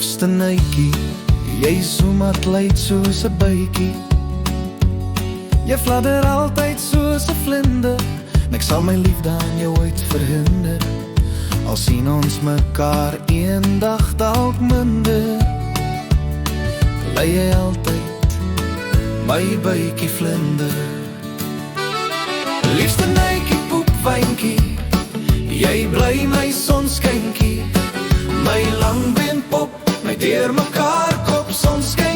liefste nytjie, jy soem altyd soos 'n bytjie. Jy fladder altyd soos 'n vlinder, en ek sal my liefde aan jou ooit verhinder. Al sien ons mekaar eendag dalk minder, bly jy altyd my bytjie vlinder. Liefste nytjie, poepwyntjie, jy bly my sonskynkie, my langbeen pop, my deur mekaar kop sonskyn.